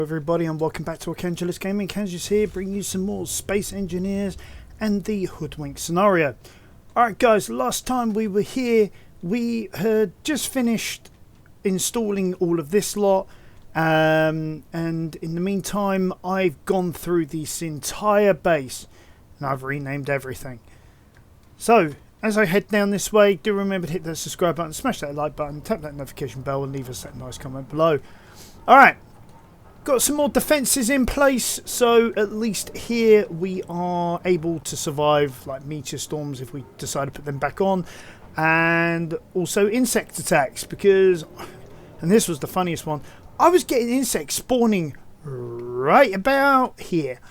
everybody, and welcome back to Arcangulus Gaming. Arcangulus here, bringing you some more Space Engineers and the Hoodwinked scenario. Alright guys, last time we were here, we had just finished installing all of this lot, and in the meantime I've gone through this entire base and I've renamed everything. So as I head down this way, do remember to hit that subscribe button, smash that like button, tap that notification bell, and leave us that nice comment below. Alright, got some more defences in place, so at least here we are able to survive like meteor storms if we decide to put them back on, and also insect attacks, because, and this was the funniest one, I was getting insects spawning right about here.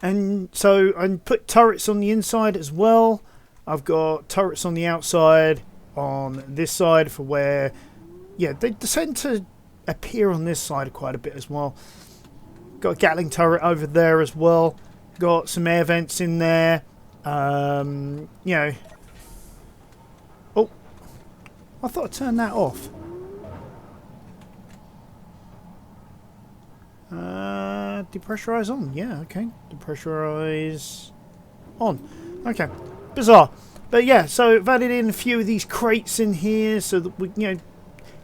And so I put turrets on the inside as well. I've got turrets on the outside on this side for where, yeah, they tend to appear on this side quite a bit as well. Got a Gatling turret over there as well. Got some air vents in there. You know. Oh, I thought I'd turn that off. Depressurize on. Yeah, okay. Depressurize on. Okay. Bizarre. But yeah, so I've added in a few of these crates in here so that we, you know,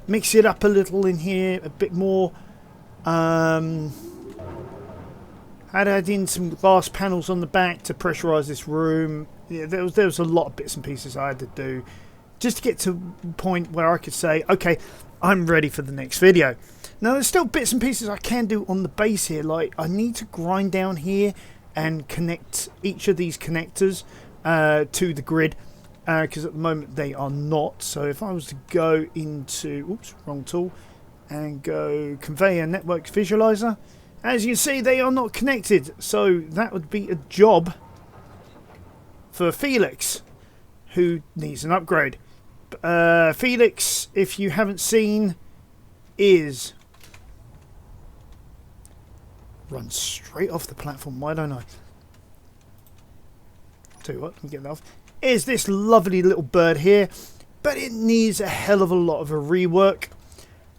mix it up a little in here, a bit more. Had added in some glass panels on the back to pressurise this room. Yeah, there was a lot of bits and pieces I had to do just to get to a point where I could say, okay, I'm ready for the next video. Now there's still bits and pieces I can do on the base here, like I need to grind down here and connect each of these connectors to the grid. Because at the moment they are not. So if I was to go into, oops, wrong tool, and go conveyor network visualizer, as you can see they are not connected. So that would be a job for Felix, who needs an upgrade. Felix, if you haven't seen, is run straight off the platform. Why don't I? Tell you what, let me get that off. Is this lovely little bird here, but it needs a hell of a lot of a rework.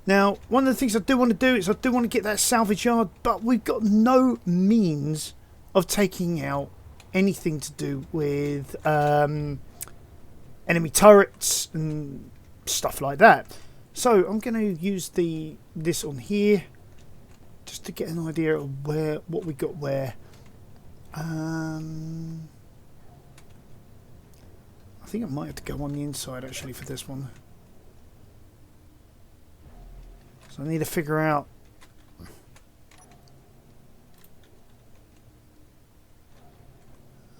Now, one of the things I do want to do is I do want to get that salvage yard, but we've got no means of taking out anything to do with enemy turrets and stuff like that. So I'm going to use this on here just to get an idea of what we got where. I think I might have to go on the inside actually for this one. So I need to figure out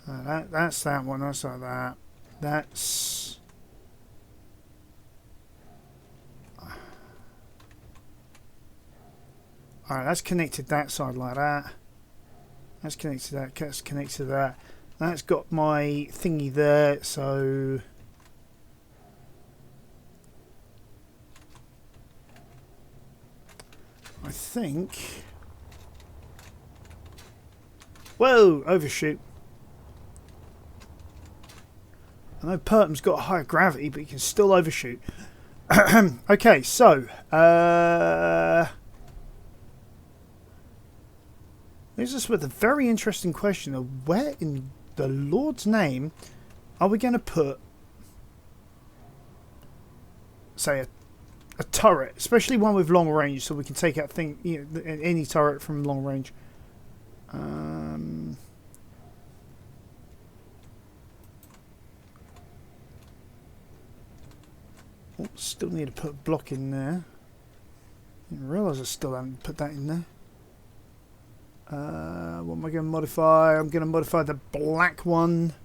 that's that one, that's like that. That's alright, that's connected that side like that. That's connected to that, that's connected to that. That's got my thingy there, so I think, whoa, overshoot. I know Pertum's got a higher gravity, but you can still overshoot. Okay, so leaves us with a very interesting question of where in the Lord's name are we going to put, say, a turret, especially one with long range, so we can take out any turret from long range. Oh, still need to put a block in there. Didn't realise I still haven't put that in there. What am I going to modify? I'm going to modify the black one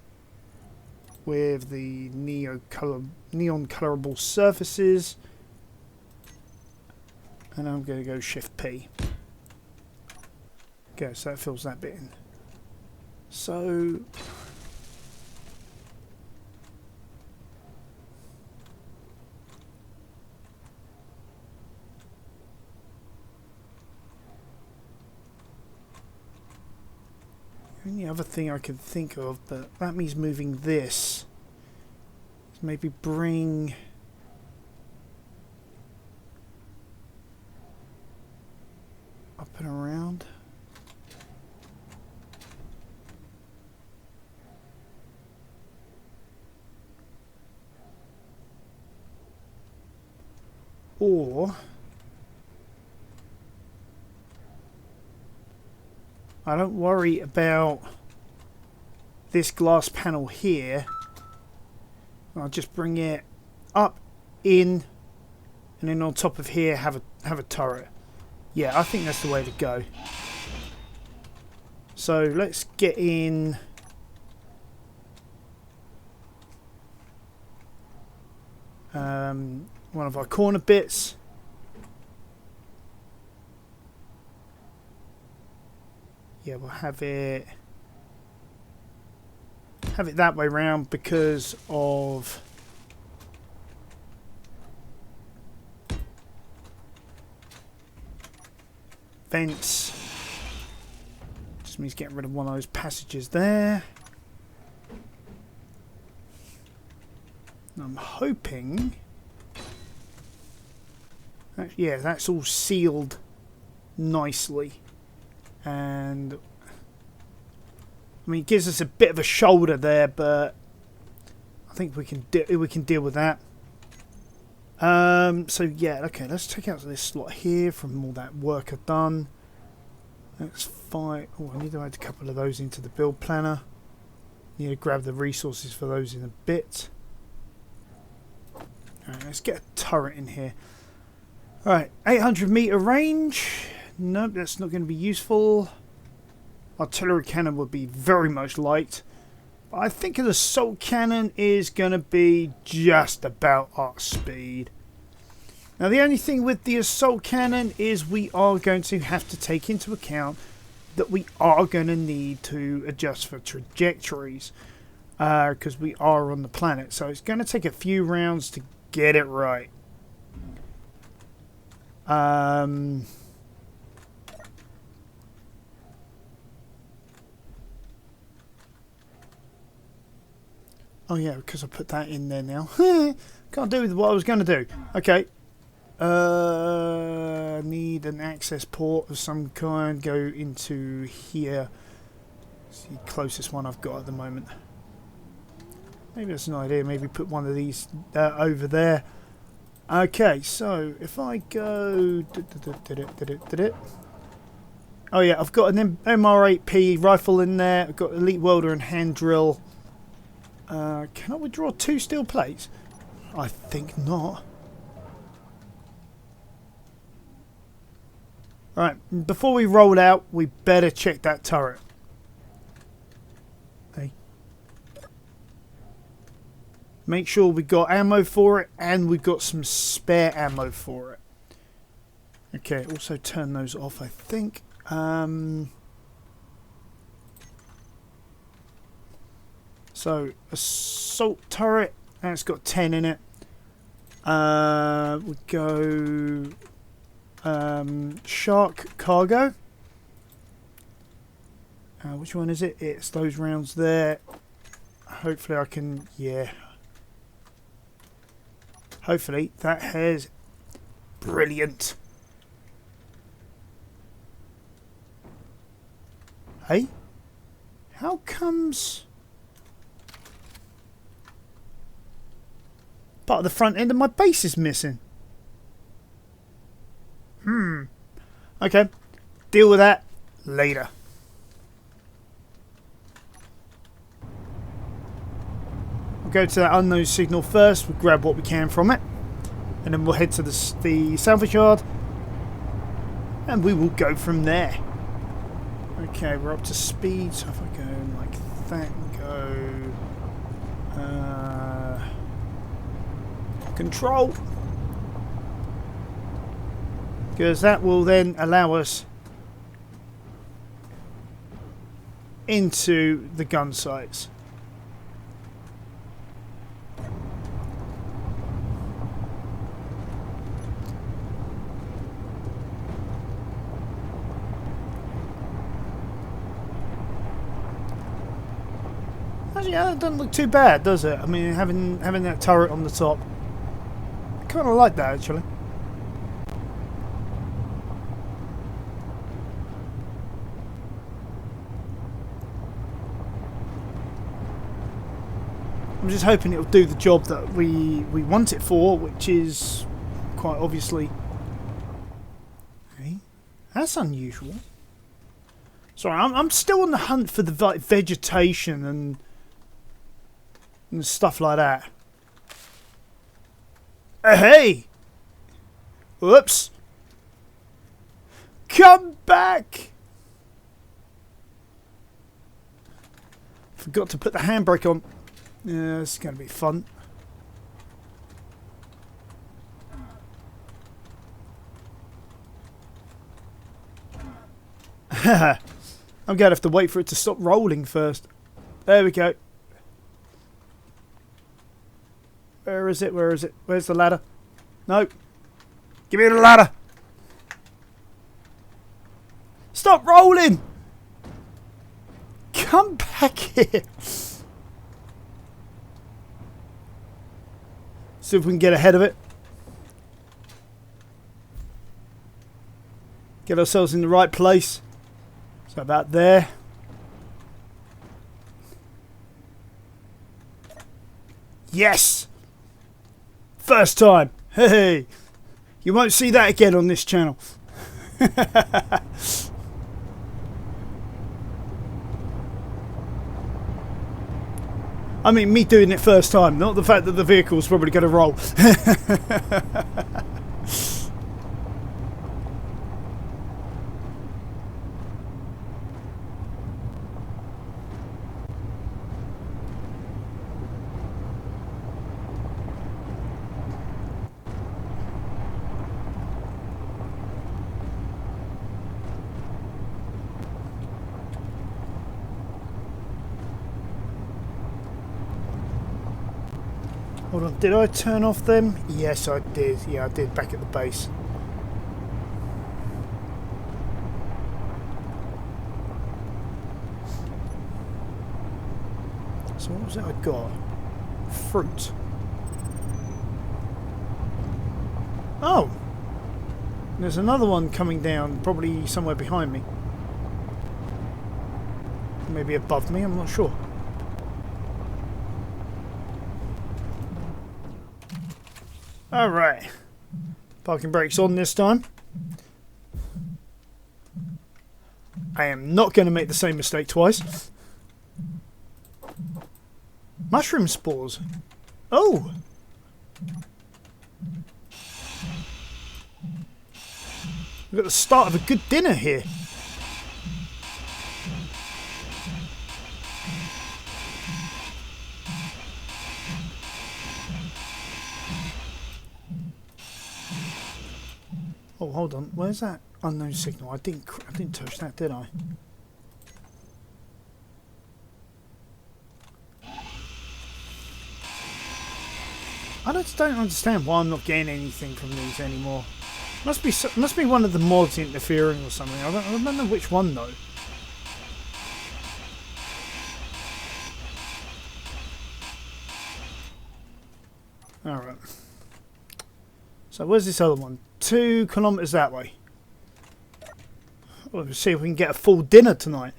with the neon colorable surfaces, and I'm going to go Shift P. Okay, so that fills that bit in. So the only other thing I could think of, but that means moving this, is maybe bring up and around Or I don't worry about this glass panel here. I'll just bring it up, in, and then on top of here have a turret. Yeah, I think that's the way to go. So let's get in one of our corner bits. Yeah, we'll have it that way round because of vents. Just means getting rid of one of those passages there. I'm hoping that, yeah, that's all sealed nicely, and I mean, it gives us a bit of a shoulder there, but I think we can deal with that. So yeah, okay, let's take out this slot here from all that work I've done. That's fine. Oh, I need to add a couple of those into the build planner. Need to grab the resources for those in a bit. Alright, let's get a turret in here. Alright, 800-meter range. Nope, that's not going to be useful. Artillery cannon would be very much liked. But I think an assault cannon is going to be just about our speed. Now the only thing with the assault cannon is we are going to have to take into account that we are going to need to adjust for trajectories. Because we are on the planet. So it's going to take a few rounds to get it right. Oh yeah, because I put that in there now. Can't do what I was going to do. Okay. Need an access port of some kind. Go into here. It's the closest one I've got at the moment. Maybe that's an idea. Maybe put one of these over there. Okay, so if I go... Oh yeah, I've got an MR8P rifle in there. I've got elite welder and hand drill. Can I withdraw 2 steel plates? I think not. Alright, before we roll out, we better check that turret. Hey. Make sure we got ammo for it and we got some spare ammo for it. Okay, also turn those off, I think. So, assault turret, and it's got 10 in it. We go shark cargo. Which one is it? It's those rounds there. Hopefully I can, yeah. Hopefully that has brilliant. Hey? How comes part of the front end of my base is missing? Okay. Deal with that later. We'll go to that unknown signal first. We'll grab what we can from it. And then we'll head to the salvage yard. And we will go from there. Okay, we're up to speed. So if I go like that and go... control. Because that will then allow us into the gun sites. Actually, yeah, that doesn't look too bad, does it? I mean, having that turret on the top, I kind of like that actually. I'm just hoping it'll do the job that we want it for, which is quite obviously. Hey, that's unusual. Sorry, I'm still on the hunt for the vegetation and stuff like that. Hey! Whoops! Come back! Forgot to put the handbrake on. Yeah, this is going to be fun. I'm going to have to wait for it to stop rolling first. There we go. Where is it? Where is it? Where's the ladder? Nope. Give me the ladder. Stop rolling. Come back here. See if we can get ahead of it. Get ourselves in the right place. So about there. Yes! First time. Hey! You won't see that again on this channel. I mean, me doing it first time, not the fact that the vehicle's probably going to roll. Hold on, did I turn off them? Yes, I did. Yeah, I did back at the base. So what was it I got? Fruit. Oh! There's another one coming down, probably somewhere behind me. Maybe above me, I'm not sure. Alright. Parking brakes on this time. I am not going to make the same mistake twice. Mushroom spores. Oh! We've got the start of a good dinner here. Oh, hold on. Where's that unknown signal? I didn't touch that, did I? I just don't understand why I'm not getting anything from these anymore. Must be one of the mods interfering or something. I don't know which one though. All right. So where's this other one? 2 kilometers that way. We'll see if we can get a full dinner tonight.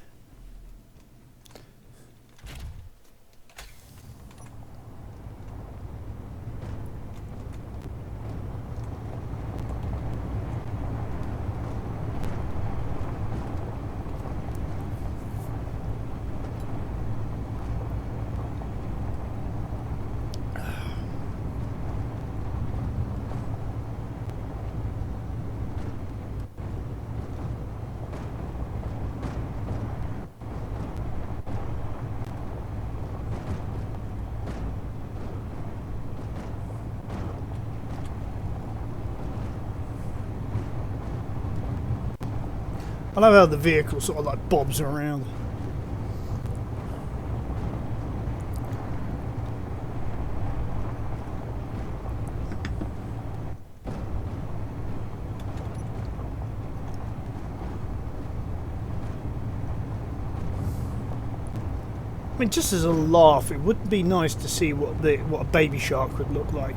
I love how the vehicle sort of like bobs around. I mean, just as a laugh, it would be nice to see what a baby shark would look like.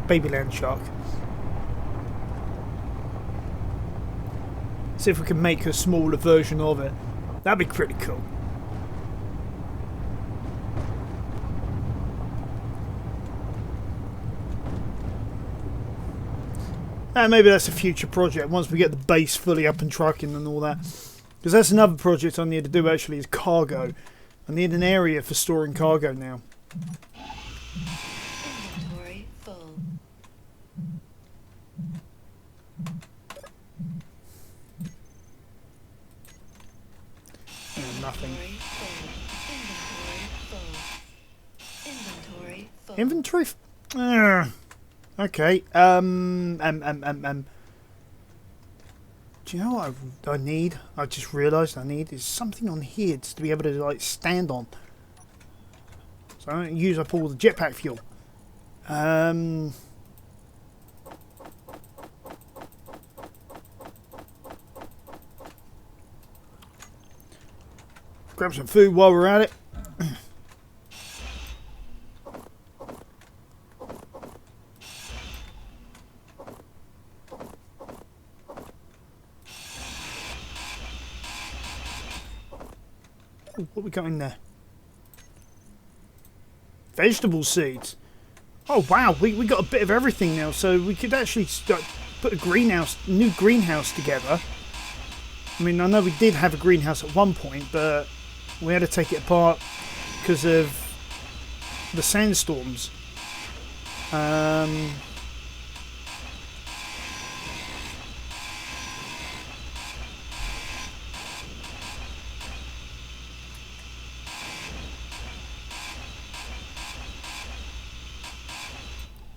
Baby land shark. See if we can make a smaller version of it. That'd be pretty cool. And maybe that's a future project once we get the base fully up and trucking and all that. Because that's another project I need to do actually, is cargo. I need an area for storing cargo now. Inventory full. Nothing. Inventory full. Inventory? Okay. Do you know what I need? I just realised I need is something on here just to be able to like stand on. So I don't use up all the jetpack fuel. Grab some food while we're at it. Ooh, what we got in there? Vegetable seeds. Oh wow, we got a bit of everything now, so we could actually start, put a new greenhouse together. I mean, I know we did have a greenhouse at one point, but we had to take it apart because of the sandstorms.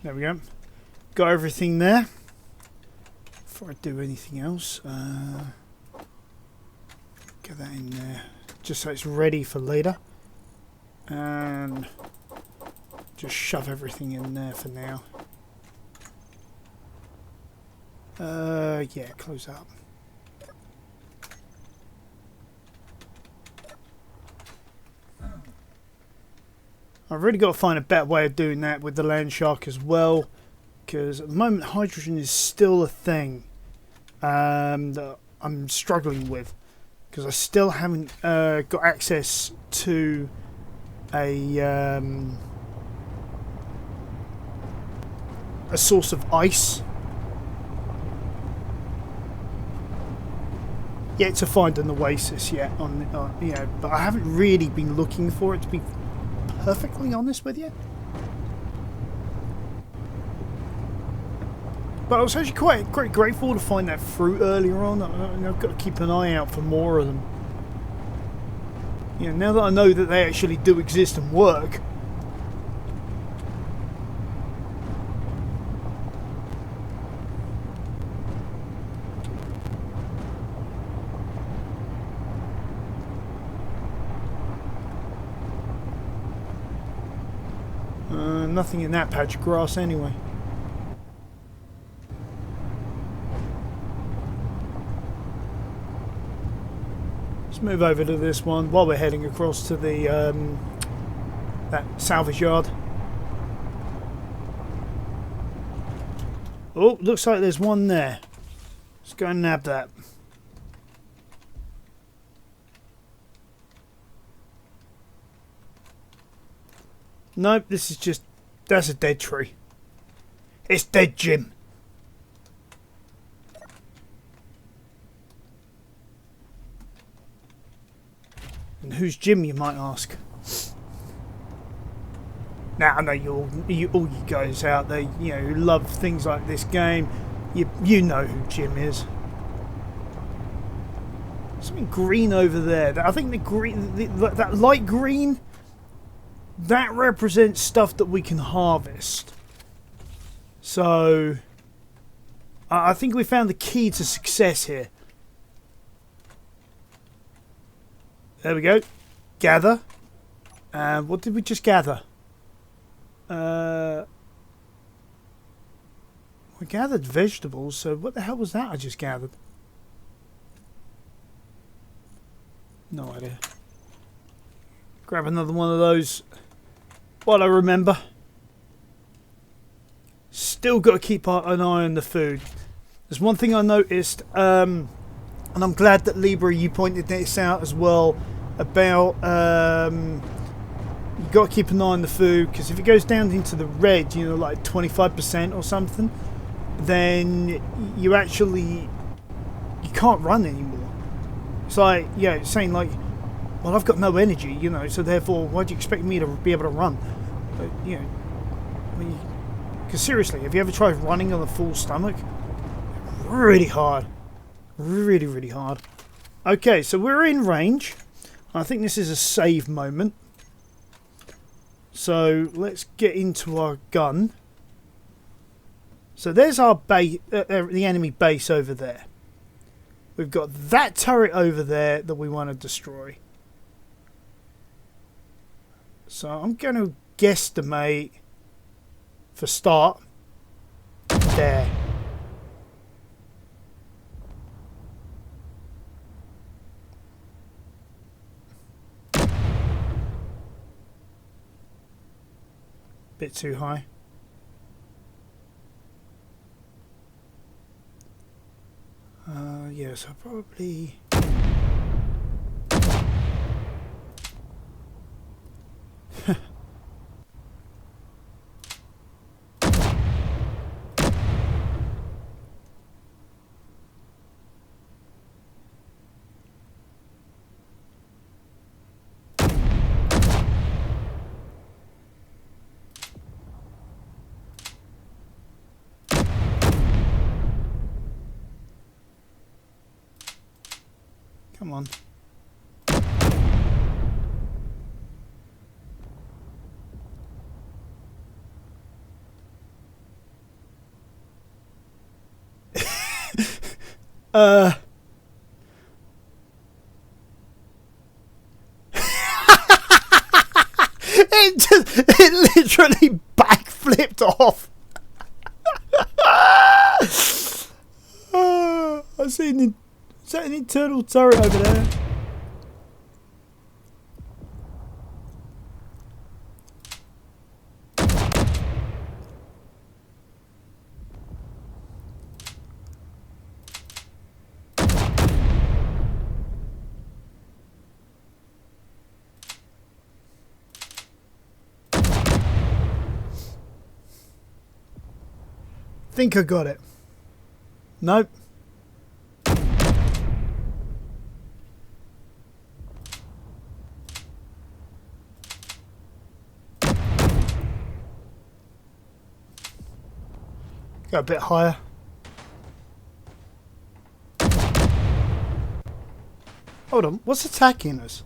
There we go. Got everything there. Before I do anything else, get that in there, just so it's ready for later. And just shove everything in there for now. Yeah, close up. I've really got to find a better way of doing that with the land shark as well, because at the moment hydrogen is still a thing that I'm struggling with, because I still haven't got access to a source of ice yet to find an oasis yet on but I haven't really been looking for it, to be perfectly honest with you. But I was actually quite grateful to find that fruit earlier on. I've got to keep an eye out for more of them. You know, now that I know that they actually do exist and work. Nothing in that patch of grass anyway. Let's move over to this one while we're heading across to the that salvage yard. Oh, looks like there's one there. Let's go and nab that. Nope, this is just... that's a dead tree. It's dead, Jim. And who's Jim, you might ask? Now, I know all you guys out there, you know, who love things like this game, you know who Jim is. Something green over there. I think the green, that light green, that represents stuff that we can harvest. So, I think we found the key to success here. There we go. Gather. And what did we just gather? We gathered vegetables, so what the hell was that I just gathered? No idea. Grab another one of those while I remember. Still got to keep an eye on the food. There's one thing I noticed, and I'm glad that Libra, you pointed this out as well, about you got to keep an eye on the food, because if it goes down into the red, you know, like 25% or something, then you can't run anymore. It's like, yeah, it's saying like, well, I've got no energy, you know, so therefore, why do you expect me to be able to run? But, you know, I mean, because seriously, have you ever tried running on a full stomach? Really hard. Really, really hard. Okay, so we're in range. I think this is a save moment. So let's get into our gun. So there's our base, the enemy base over there. We've got that turret over there that we want to destroy. So I'm going to guesstimate for start there. Bit too high. Yes, I'll probably... Come on. It literally backflipped off. I see. Is that an internal turret over there? Think I got it. Nope. Go a bit higher. Hold on, what's attacking us?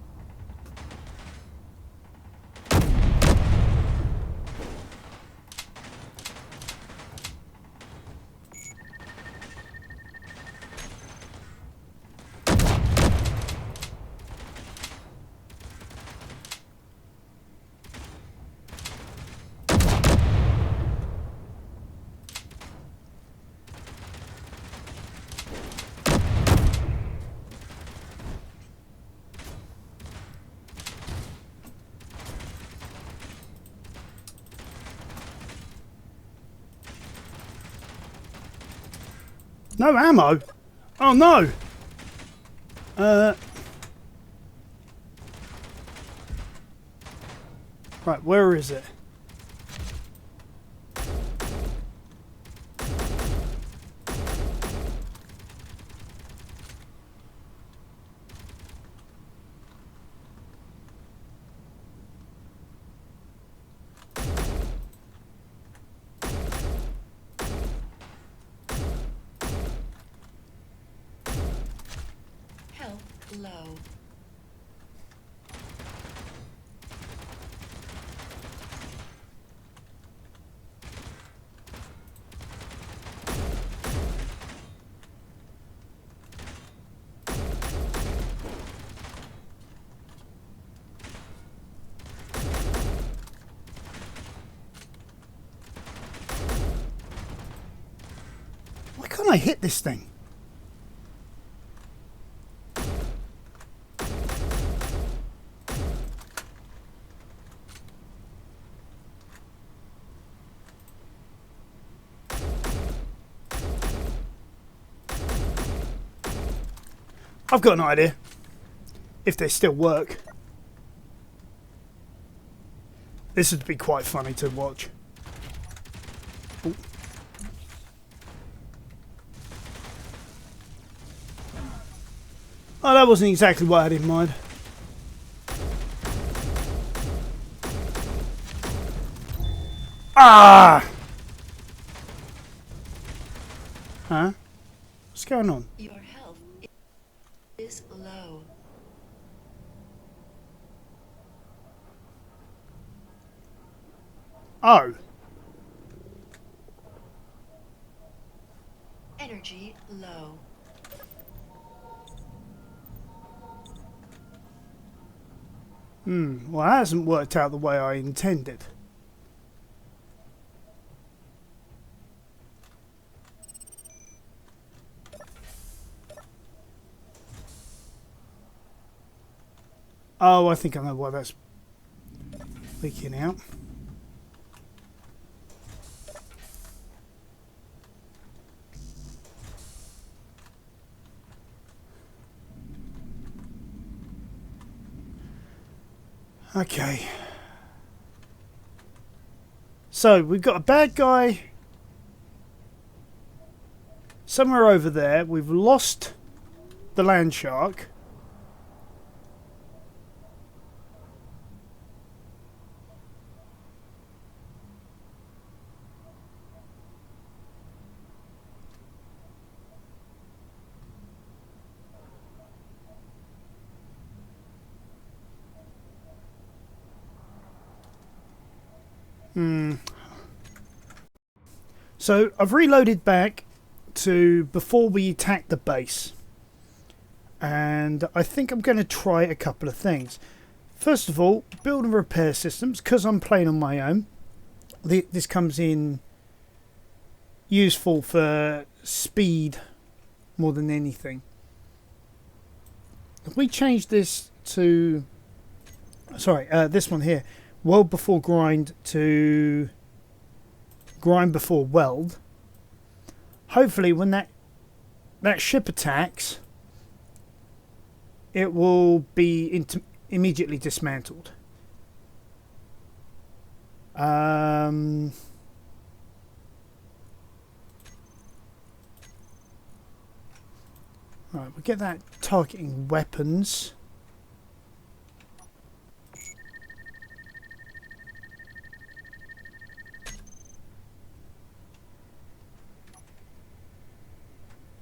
No ammo? Oh no! Right, where is it? Low. Why can't I hit this thing? I've got an idea. If they still work. This would be quite funny to watch. Ooh. Oh, that wasn't exactly what I had in mind. Ah! Huh? What's going on? Your health is low. Oh. Energy low. Well, that hasn't worked out the way I intended. Oh, I think I know why that's leaking out. Okay. So, we've got a bad guy somewhere over there. We've lost the land shark. So I've reloaded back to before we attack the base, and I think I'm going to try a couple of things. First of all, build and repair systems, because I'm playing on my own. This comes in useful for speed more than anything. If we change this to, sorry, this one here, weld before grind to grind before weld. Hopefully when that ship attacks, it will be immediately dismantled. Right, we'll get that targeting weapons.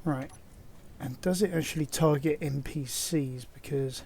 Right, and does it actually target NPCs? Because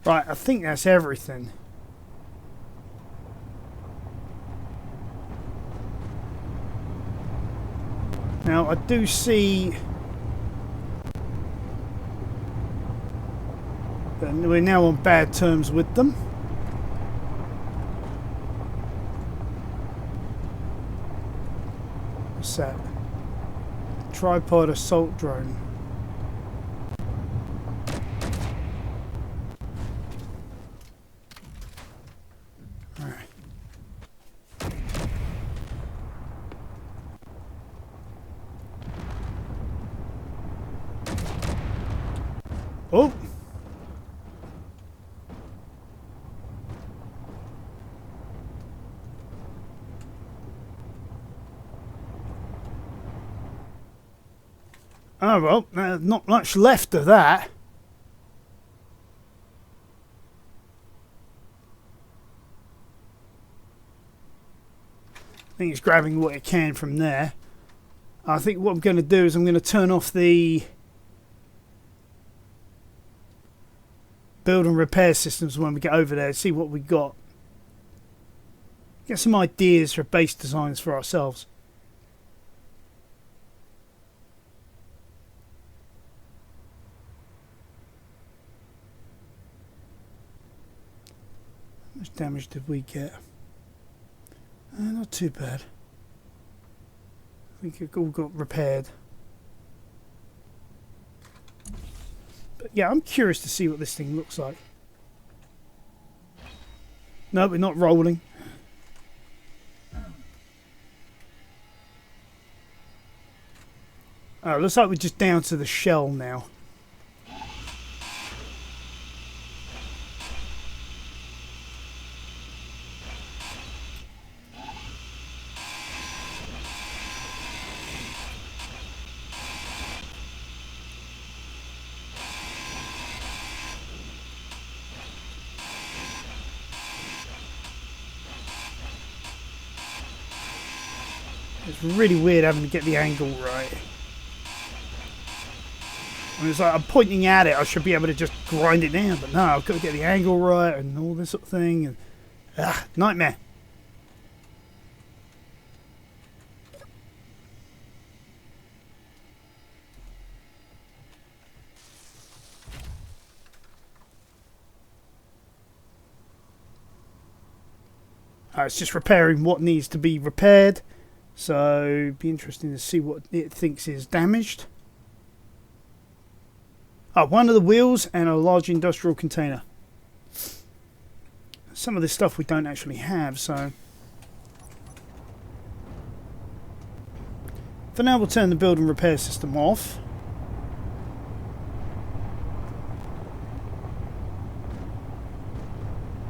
right, I think that's everything. Now I do see that we're now on bad terms with them. What's that? Tripod assault drone. Oh! Oh well, not much left of that. I think it's grabbing what it can from there. I think what I'm going to do is I'm going to turn off the build and repair systems when we get over there, see what we got. Get some ideas for base designs for ourselves. How much damage did we get? Not too bad. I think it all got repaired. But yeah, I'm curious to see what this thing looks like. No, we're not rolling. Oh, looks like we're just down to the shell now. It's really weird having to get the angle right. I mean, it's like I'm pointing at it, I should be able to just grind it down, but no, I've got to get the angle right and all this sort of thing. And, nightmare. It's just repairing what needs to be repaired. So, it'd be interesting to see what it thinks is damaged. One of the wheels and a large industrial container. Some of this stuff we don't actually have, so... For now, we'll turn the build and repair system off.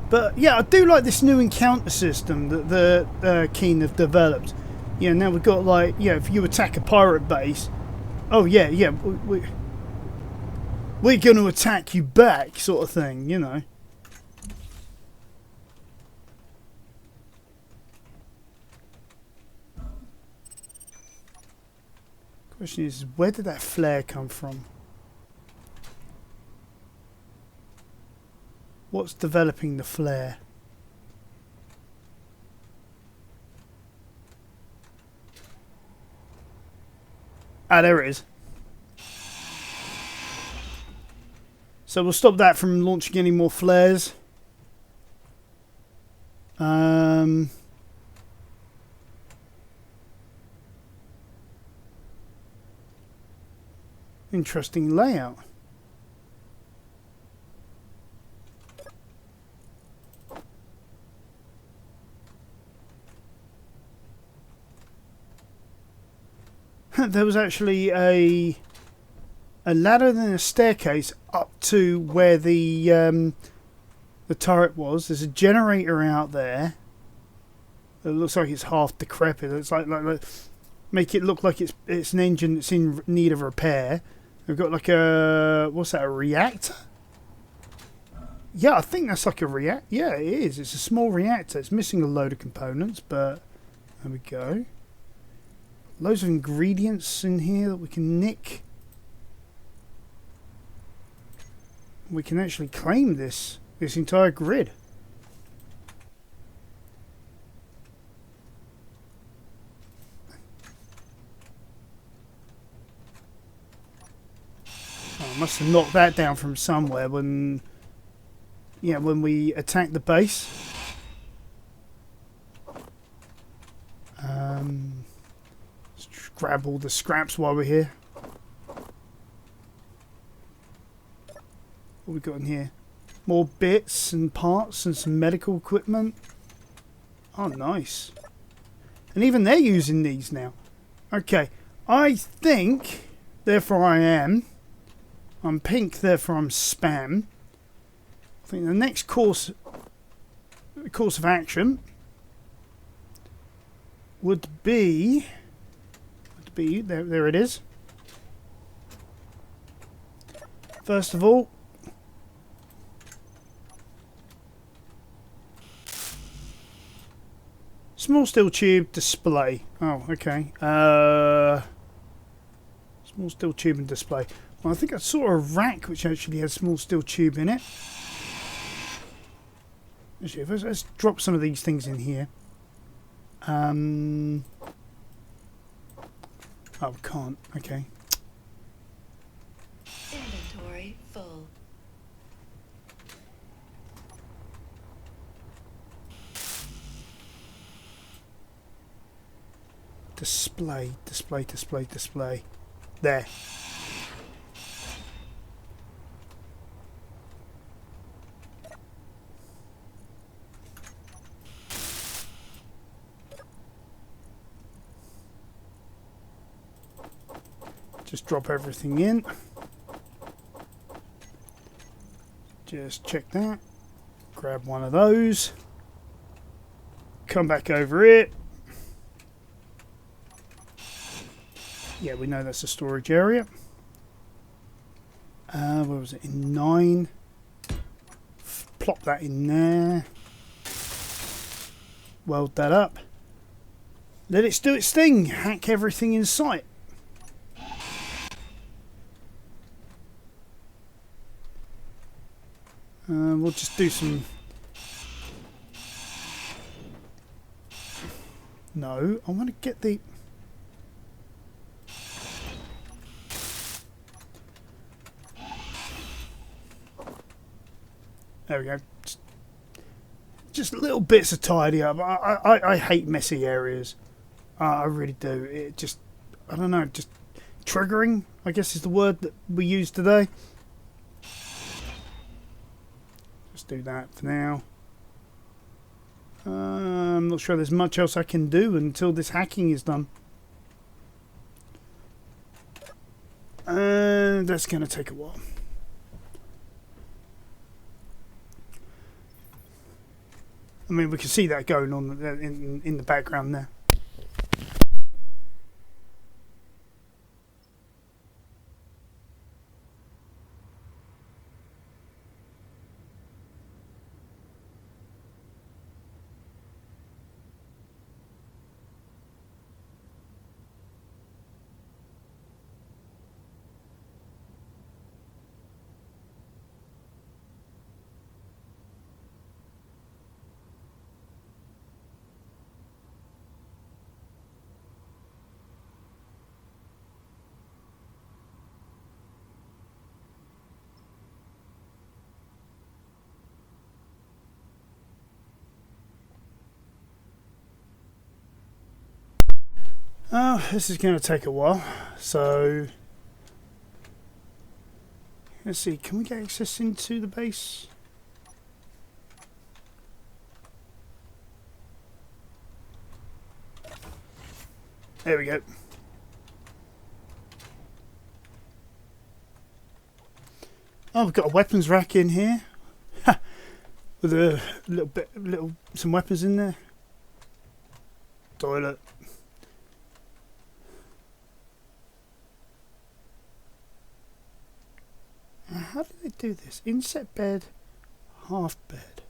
But yeah, I do like this new encounter system that the Keen have developed. Yeah, now we've got like, yeah, if you attack a pirate base, oh yeah, we're going to attack you back, sort of thing, you know. Question is, where did that flare come from? What's developing the flare? There it is. So we'll stop that from launching any more flares. Interesting layout. There was actually a ladder and a staircase up to where the turret was. There's a generator out there. It looks like it's half decrepit. It's like make it look like it's an engine that's in need of repair. We've got like a, what's that, a reactor? Yeah, I think that's like a reactor. Yeah, it is. It's a small reactor. It's missing a load of components, but there we go. Loads of ingredients in here that we can nick. We can actually claim this entire grid. Oh, I must have knocked that down from somewhere when we attacked the base. Let's grab all the scraps while we're here. What we got in here? More bits and parts and some medical equipment. Oh, nice. And even they're using these now. Okay, I think, therefore I am. I'm pink, therefore I'm spam. I think the next course of action would be there it is. First of all, small steel tube display. Oh, okay. Small steel tube and display. Well, I think I saw a rack which actually has small steel tube in it. Actually, let's drop some of these things in here. Oh, we can't. Okay. Inventory full. Display. There. Just drop everything in. Just check that. Grab one of those. Come back over it. Yeah, we know that's a storage area. Where was it? In 9. Plop that in there. Weld that up. Let it do its thing. Hack everything in sight. We'll just do some... No, I want to get the... There we go. Just little bits of tidy up. I hate messy areas. I really do. It just... I don't know, just triggering, I guess is the word that we use today. Do that for now. I'm not sure there's much else I can do until this hacking is done. That's going to take a while. I mean, we can see that going on in the background there. Oh, this is going to take a while, so let's see, can we get access into the base? There we go. Oh, we've got a weapons rack in here with a some weapons in there. Toilet. How do they do this? Inset bed, half bed.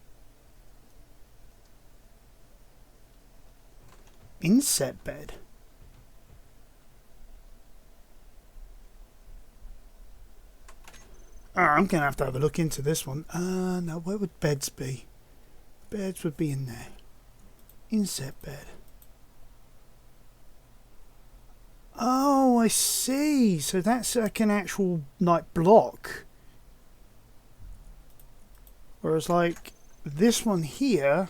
Inset bed. I'm going to have a look into this one. No, where would beds be? Beds would be in there. Inset bed. Oh, I see. So that's like an actual like block. Whereas like this one here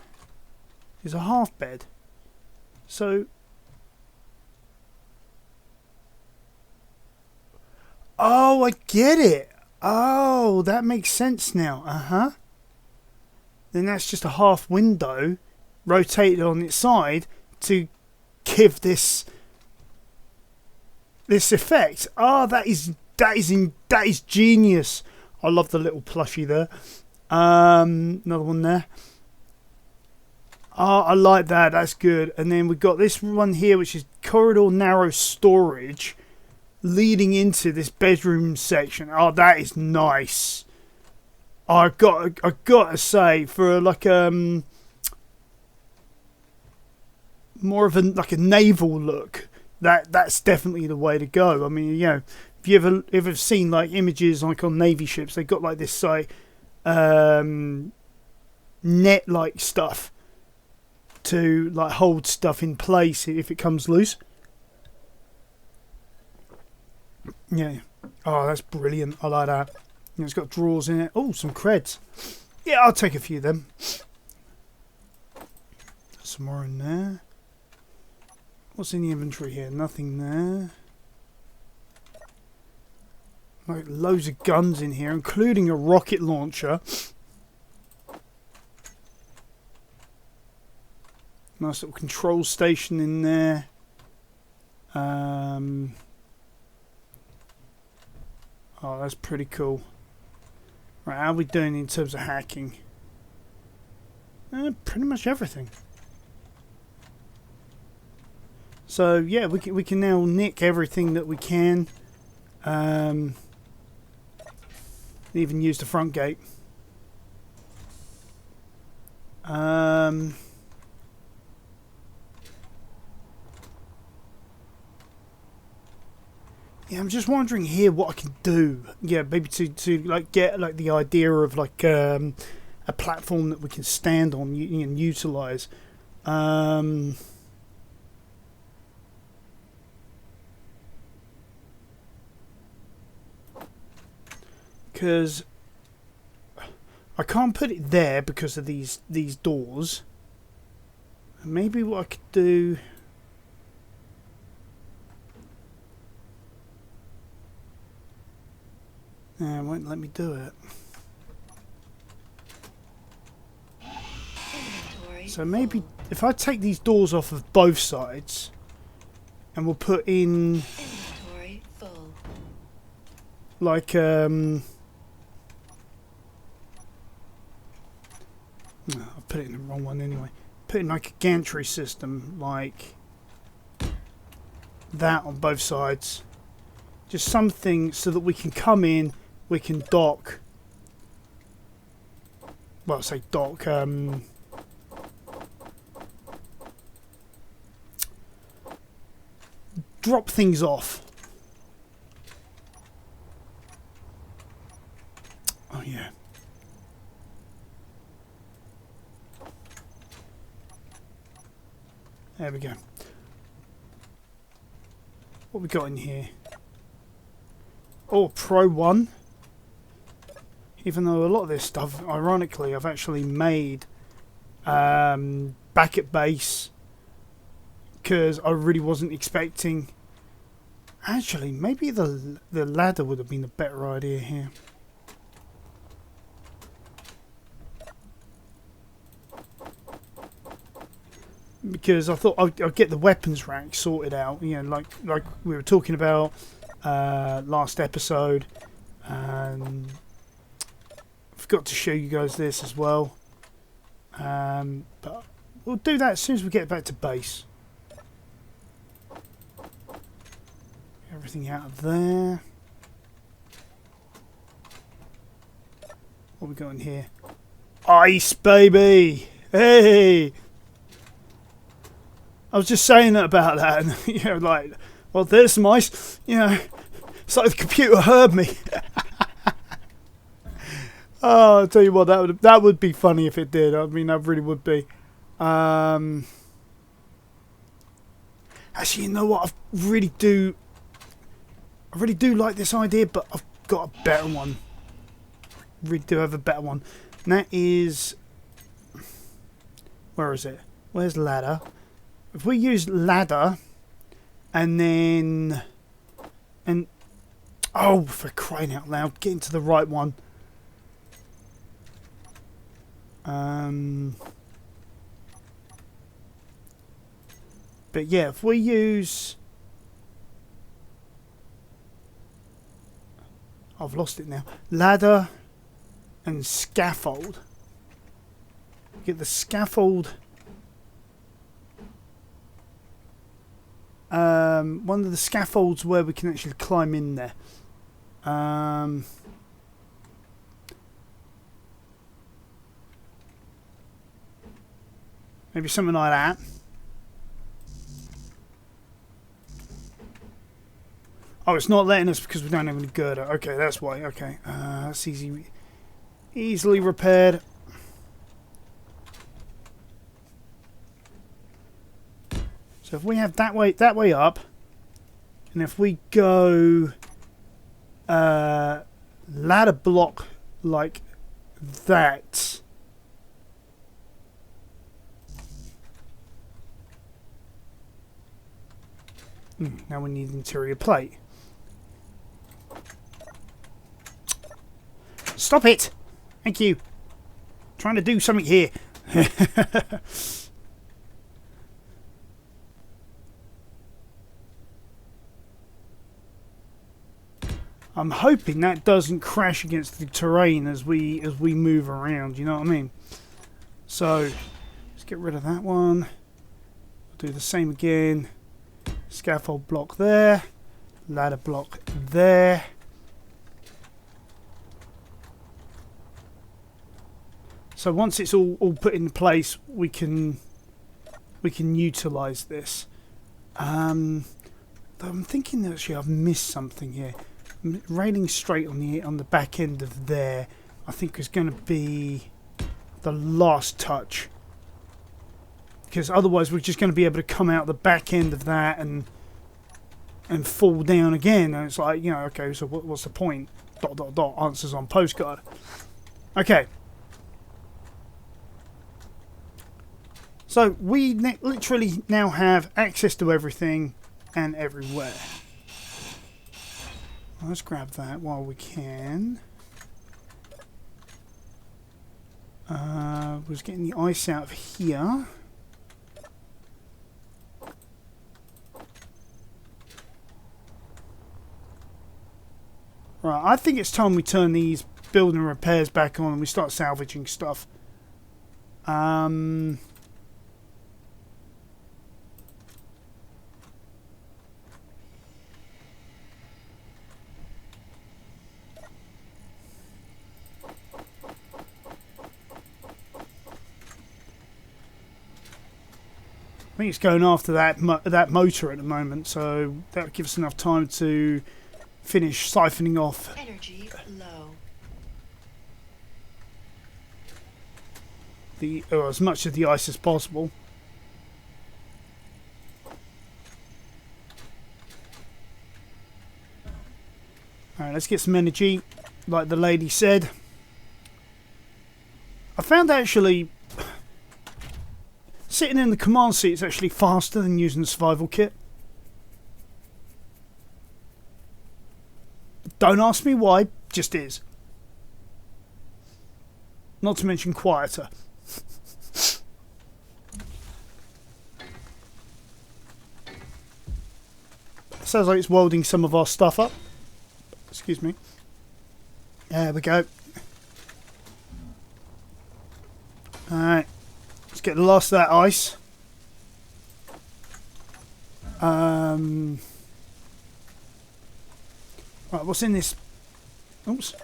is a half bed. So oh, I get it. Oh, that makes sense now. Uh-huh. Then that's just a half window rotated on its side to give this effect. Oh, that is genius. I love the little plushie there. Another one there. Oh, I like that. That's good. And then we've got this one here, which is corridor narrow storage, leading into this bedroom section. Oh, that is nice. I got to say, for like more of a like a naval look, that's definitely the way to go. I mean, you know, if you ever seen like images like on Navy ships, they've got like this like net like stuff to like hold stuff in place if it comes loose. Yeah. Oh, that's brilliant. I like that. And it's got drawers in it. Oh, some creds. Yeah, I'll take a few of them. Some more in there. What's in the inventory here? Nothing there. Like loads of guns in here, including a rocket launcher. Nice little control station in there. Oh, that's pretty cool. Right, how are we doing in terms of hacking? Pretty much everything. So yeah, we can now nick everything that we can. Even use the front gate. Yeah, I'm just wondering here what I can do. Yeah, maybe to like get like the idea of like a platform that we can stand on and utilize. Because I can't put it there because of these doors. Maybe what I could do. It won't let me do it. Inventory So maybe full. if I take these doors off of both sides, and we'll put in Inventory full. like no, I put it in the wrong one anyway. Put in like a gantry system like that on both sides. Just something so that we can come in, we can dock. Well, say dock. Drop things off. Oh yeah. There we go. What we got in here? Oh, Pro 1. Even though a lot of this stuff, ironically, I've actually made back at base because I really wasn't expecting. Actually, maybe the ladder would have been a better idea here. Because I thought I'd get the weapons rack sorted out, you know, like we were talking about last episode. Forgot to show you guys this as well, but we'll do that as soon as we get back to base. Everything out of there. What we got in here? Ice, baby! Hey! I was just saying that about that, and you know, like, well, there's some ice. You know, it's like the computer heard me. Oh, I'll tell you what, that would be funny if it did. I mean, that really would be. Actually, you know what? I really do like this idea, but I've got a better one. I really do have a better one. And that is, where is it? Where's ladder? If we use ladder, and then, oh, for crying out loud, get into the right one. But yeah, if we use, I've lost it now. Ladder and scaffold. Get the scaffold. One of the scaffolds where we can actually climb in there. Maybe something like that. Oh, it's not letting us because we don't have any girder. Okay, that's why. Okay, that's easily repaired. So if we have that way up, and if we go ladder block like that. Now we need interior plate. Stop it! Thank you. Trying to do something here. I'm hoping that doesn't crash against the terrain as we move around, you know what I mean? So let's get rid of that one. Do the same again. Scaffold block there. Ladder block there. So once it's all put in place, we can utilize this. I'm thinking that actually I've missed something here. Railing straight on the back end of there, I think is going to be the last touch, because otherwise we're just going to be able to come out the back end of that and fall down again, and it's like, you know, okay, so what's the point? ... answers on postcard. Okay, so we literally now have access to everything and everywhere. Let's grab that while we can. Was getting the ice out of here. Right, I think it's time we turn these building repairs back on and we start salvaging stuff. I think it's going after that motor at the moment, so that gives us enough time to finish siphoning off Energy low. as much of the ice as possible. Alright, let's get some energy, like the lady said. I found actually sitting in the command seat is actually faster than using the survival kit. Don't ask me why, just is. Not to mention quieter. Sounds like it's welding some of our stuff up. Excuse me. There we go. Alright. Let's get the last of that ice. Right, what's in this? Oops.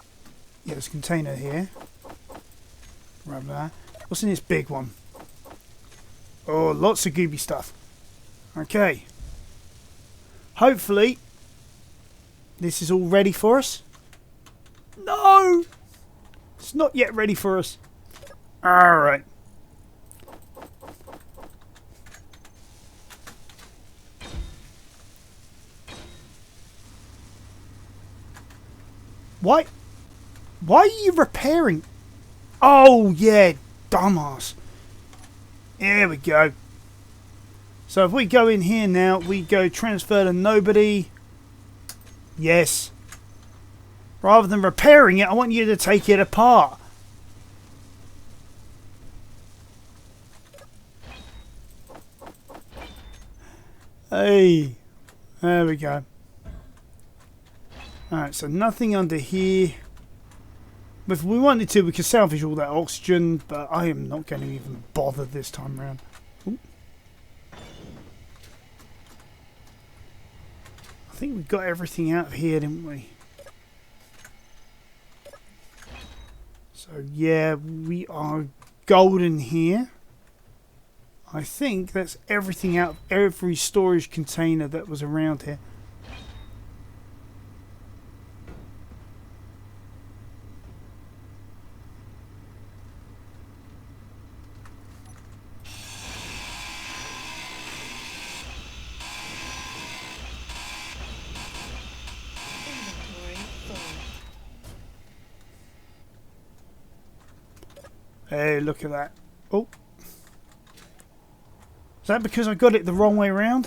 Yeah, there's a container here. Right there. What's in this big one? Oh, lots of gooby stuff. Okay. Hopefully, this is all ready for us. No! It's not yet ready for us. Alright. Why are you repairing? Oh, yeah, dumbass. There we go. So if we go in here now, we go transfer to nobody. Yes. Rather than repairing it, I want you to take it apart. Hey. There we go. Alright, so nothing under here. But if we wanted to, we could salvage all that oxygen, but I am not going to even bother this time around. Ooh. I think we got everything out of here, didn't we? So yeah, we are golden here. I think that's everything out of every storage container that was around here. Inventory full. Hey, look at that. Oh. Is that because I got it the wrong way around?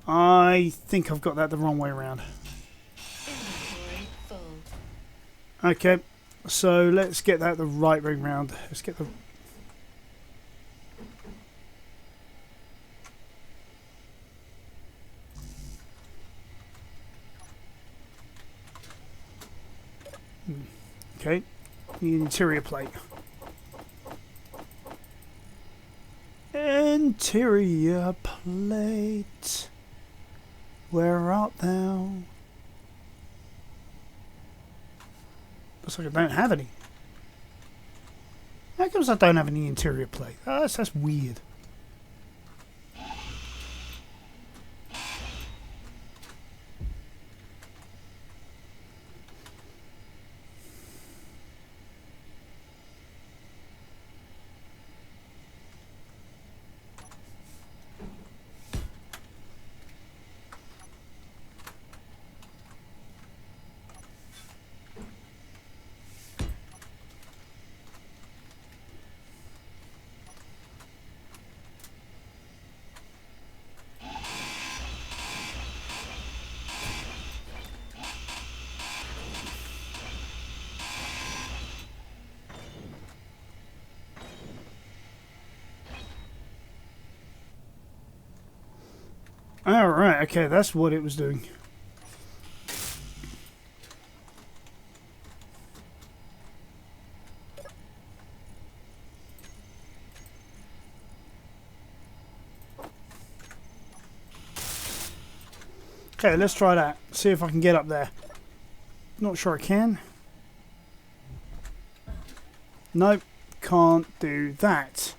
I think I've got that the wrong way around. Inventory full. Okay, so let's get that the right way round. Let's get the... Okay, the interior plate. Interior plate, where art thou? Looks like I don't have any. How comes I don't have any interior plate? Oh, that's weird. Alright, okay, that's what it was doing. Okay, let's try that. See if I can get up there. Not sure I can. Nope, can't do that.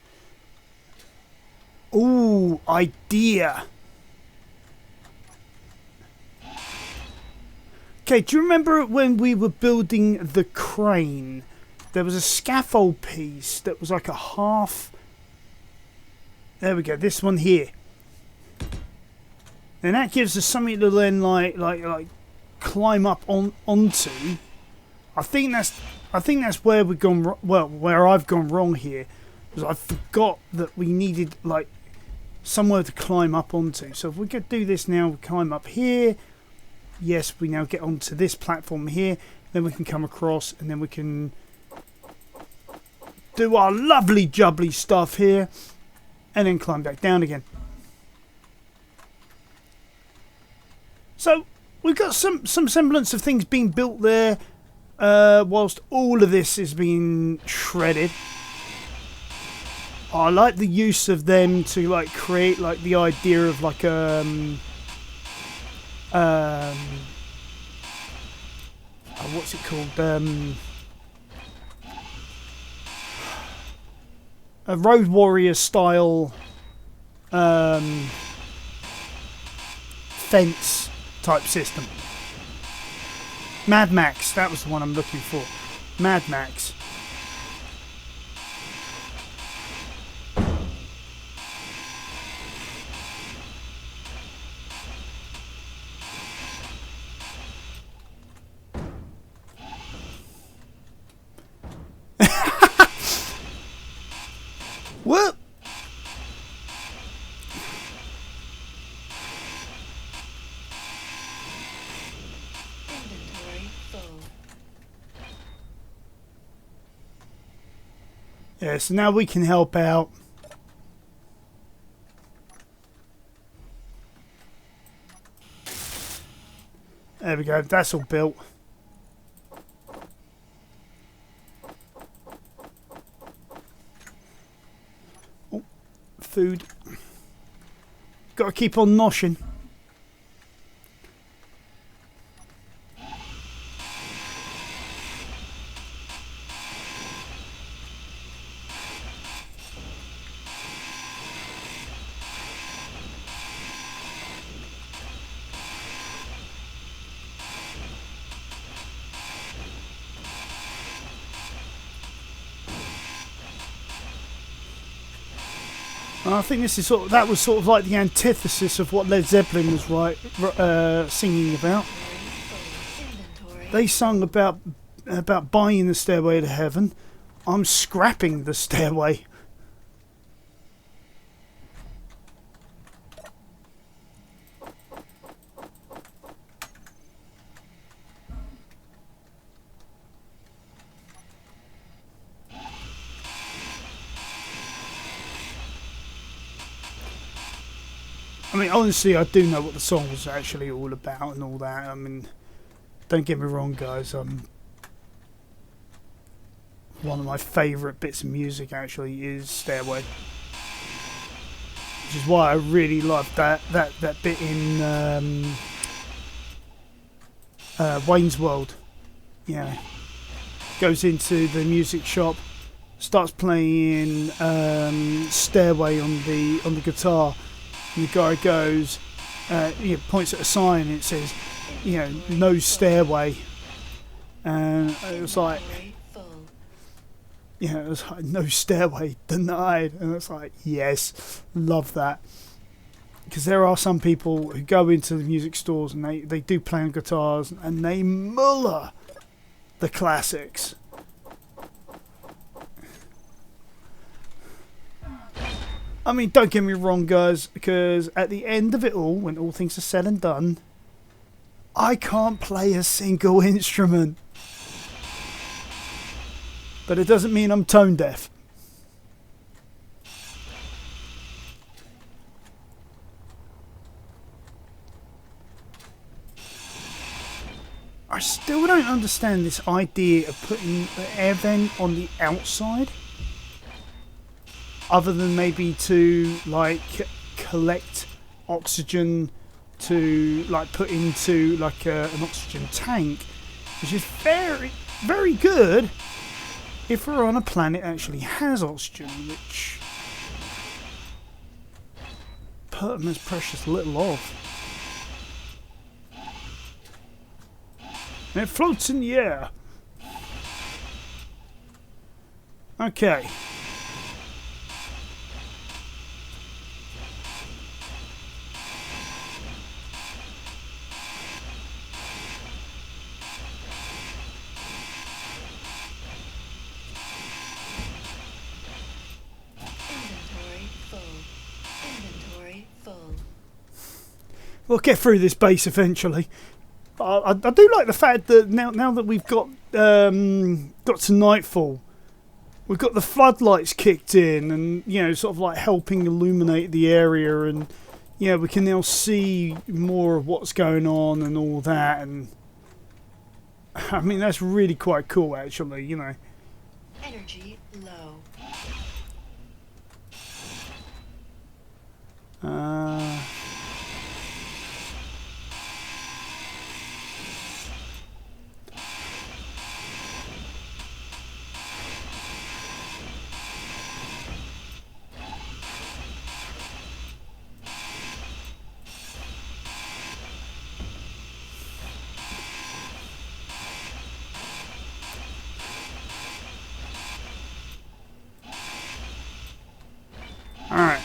Ooh, idea. Okay, do you remember when we were building the crane? There was a scaffold piece that was like a half... There we go, this one here. And that gives us something to then like climb up onto. I think that's where we've gone where I've gone wrong here, because I forgot that we needed like somewhere to climb up onto. So if we could do this now, we climb up here. Yes, we now get onto this platform here. Then we can come across, and then we can do our lovely jubbly stuff here, and then climb back down again. So we've got some semblance of things being built there, whilst all of this is being shredded. I like the use of them to like create like the idea of like what's it called? A Road Warrior style fence type system. Mad Max, that was the one I'm looking for. Mad Max. What? Inventory full. Yeah, so now we can help out. There we go, that's all built. Oh, food. Gotta keep on noshing. And I think this is that was sort of like the antithesis of what Led Zeppelin was singing about. Inventory. They sung about buying the stairway to heaven. I'm scrapping the stairway. I mean, honestly, I do know what the song was actually all about and all that. I mean, don't get me wrong, guys. one of my favourite bits of music actually is Stairway, which is why I really love that bit in Wayne's World. Yeah, goes into the music shop, starts playing Stairway on the guitar, and the guy goes, points at a sign and it says, no stairway, and it was like, it was like, no stairway denied, and it's like, yes, love that. Because there are some people who go into the music stores and they do play on guitars and they muller the classics. I mean, don't get me wrong, guys, because at the end of it all, when all things are said and done, I can't play a single instrument. But it doesn't mean I'm tone deaf. I still don't understand this idea of putting the air vent on the outside, other than maybe to like collect oxygen to like put into like an oxygen tank, which is very, very good if we're on a planet that actually has oxygen, which Pertum has precious little of. And it floats in the air. Okay. We'll get through this base eventually. I do like the fact that now that we've got to nightfall, we've got the floodlights kicked in, and sort of like helping illuminate the area, and we can now see more of what's going on and all that. And I mean, that's really quite cool, actually. Energy low. Alright.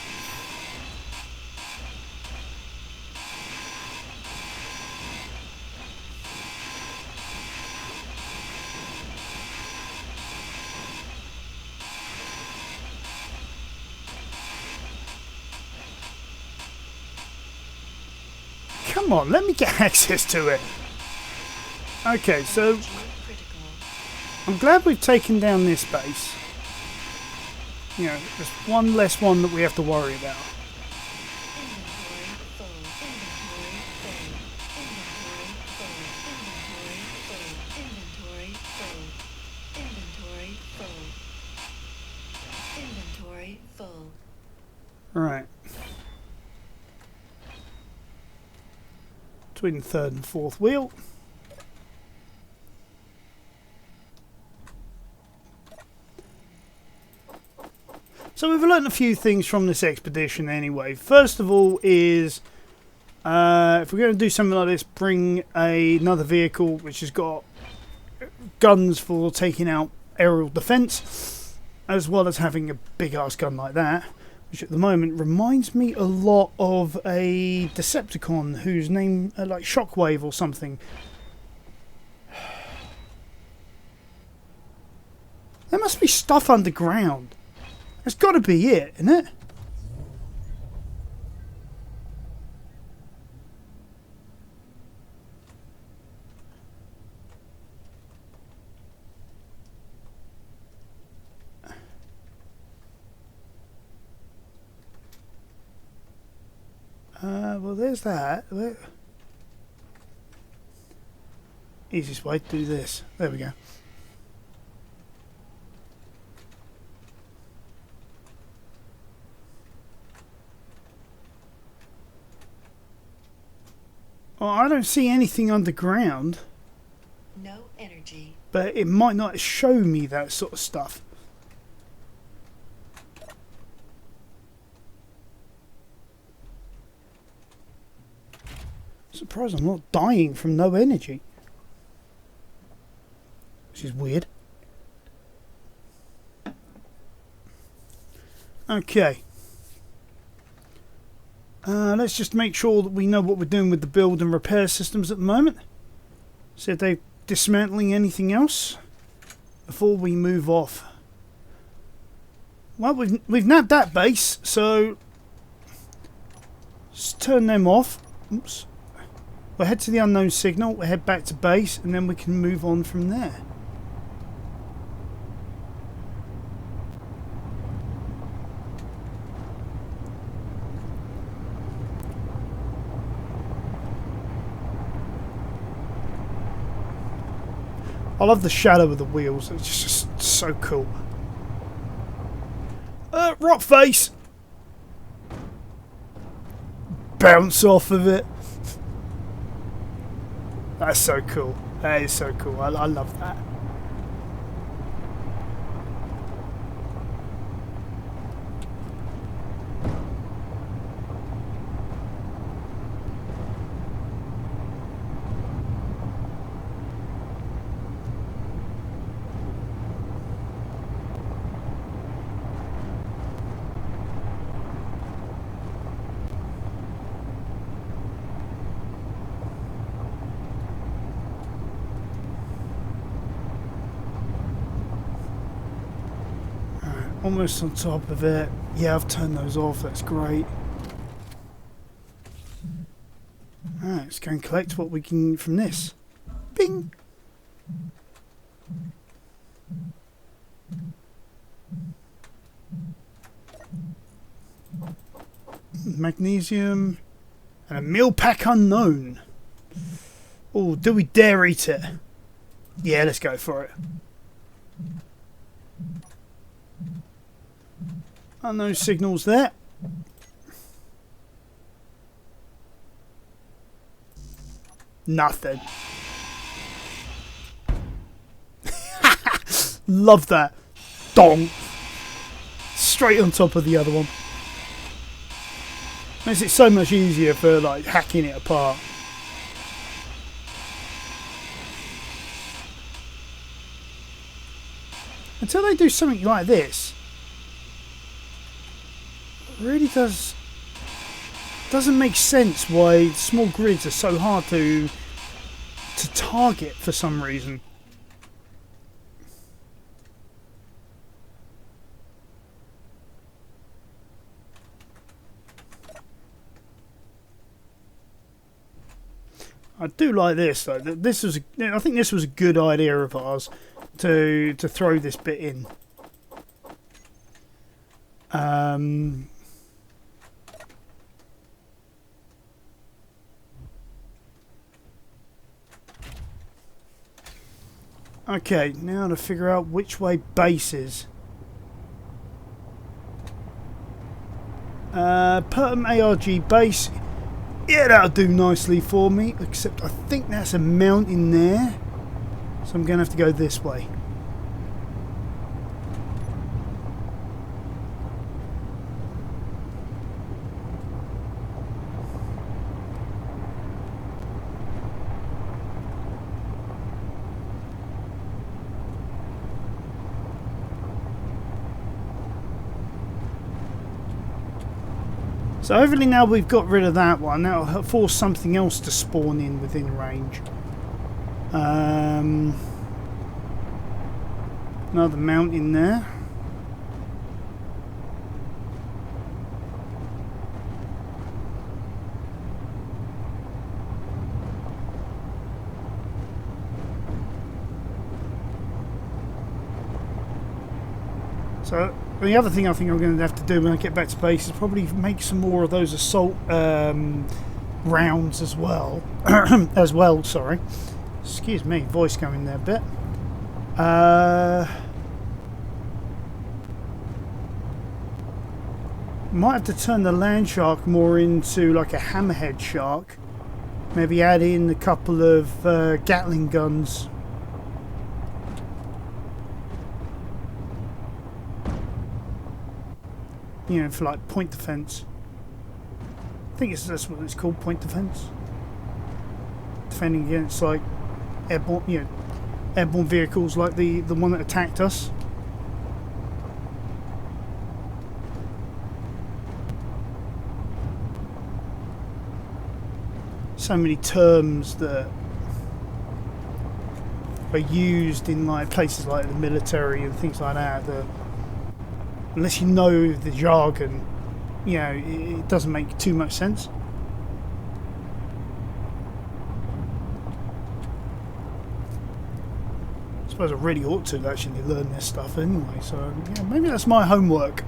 Come on, let me get access to it. Okay, so I'm glad we've taken down this base. There's one less one that we have to worry about. Inventory full. Right. Between the third and fourth wheel. So we've learned a few things from this expedition anyway. First of all is, if we're going to do something like this, bring another vehicle which has got guns for taking out aerial defence, as well as having a big ass gun like that, which at the moment reminds me a lot of a Decepticon whose name, like Shockwave or something. There must be stuff underground. That's got to be it, isn't it? Well, there's that. Easiest way to do this. There we go. Oh, I don't see anything underground. No energy. But it might not show me that sort of stuff. Surprised I'm not dying from no energy. Which is weird. Okay. Let's just make sure that we know what we're doing with the build and repair systems at the moment. See if they're dismantling anything else before we move off. Well, we've nabbed that base, so let's turn them off. Oops. We'll head to the unknown signal, we'll head back to base, and then we can move on from there. I love the shadow of the wheels, it's just so cool. Rock face! Bounce off of it. That's so cool. That is so cool. I love that. Almost on top of it. Yeah, I've turned those off. That's great. Alright, let's go and collect what we can from this. Bing! Magnesium. And a meal pack unknown. Oh, do we dare eat it? Yeah, let's go for it. Unknown signals there. Nothing. Love that. Dong. Straight on top of the other one. Makes it so much easier for like hacking it apart. Until they do something like this. Really doesn't make sense why small grids are so hard to target for some reason. I do like this though. This was I think this was a good idea of ours to throw this bit in. Okay, now to figure out which way base is. Pertum ARG base. Yeah, that'll do nicely for me, except I think that's a mountain there. So I'm going to have to go this way. So hopefully now we've got rid of that one, that'll force something else to spawn in within range. Another mountain there. So the other thing I think I'm going to have to do when I get back to base is probably make some more of those assault rounds as well. Sorry. Excuse me, voice going there a bit. Might have to turn the land shark more into like a hammerhead shark Maybe add in a couple of Gatling guns. You know, for like point defense. I think that's what it's called, point defense. Defending against like airborne, you know, airborne vehicles like the one that attacked us. So many terms that are used in like places like the military and things like that, that unless you know the jargon, you know, it doesn't make too much sense. I suppose I really ought to actually learn this stuff anyway, so yeah, maybe that's my homework.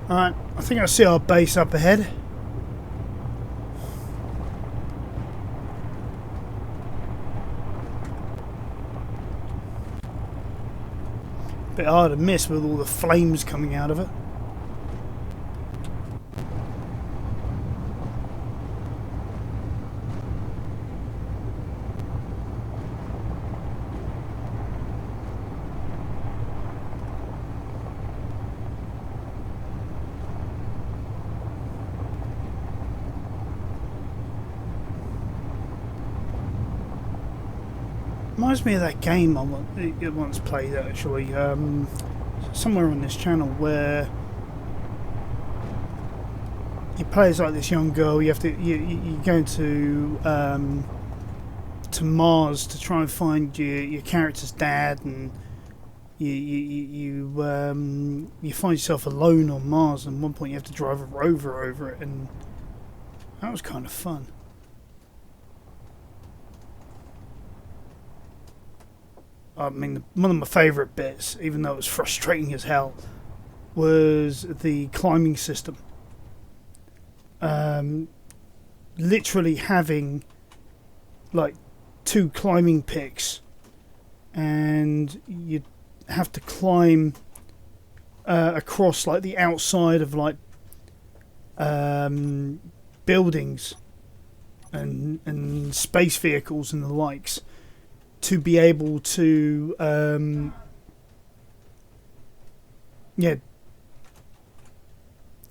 Alright, I think I see our base up ahead. Bit hard to miss with all the flames coming out of it. Reminds me of that game I once played actually, somewhere on this channel, where you play as like this young girl. You have to you go to Mars to try and find your character's dad, and you find yourself alone on Mars. And at one point you have to drive a rover over it, and that was kind of fun. I mean, one of my favourite bits, even though it was frustrating as hell, was the climbing system. Literally having like 2 climbing picks, and you have to climb across like the outside of like buildings and space vehicles and the likes, to be able to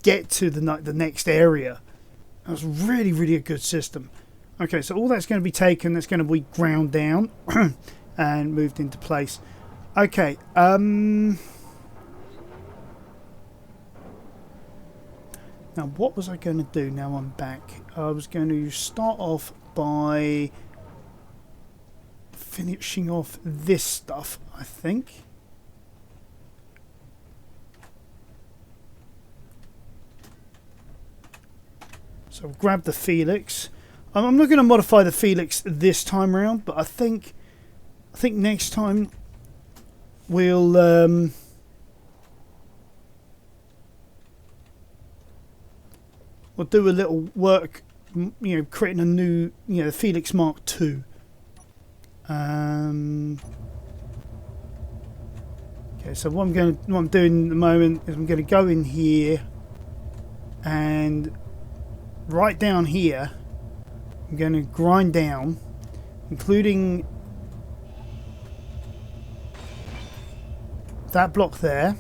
get to the next area. That was really a good system. Okay, so all that's going to be taken, that's going to be ground down and moved into place. Okay, now what was I going to do now I'm back? I was going to start off by finishing off this stuff, I think. So grab the Felix. I'm not going to modify the Felix this time around, but I think next time we'll do a little work, you know, creating a new, you know, Felix Mark II. Okay, so what I'm doing at the moment is I'm going to go in here, and right down here I'm going to grind down, including that block there.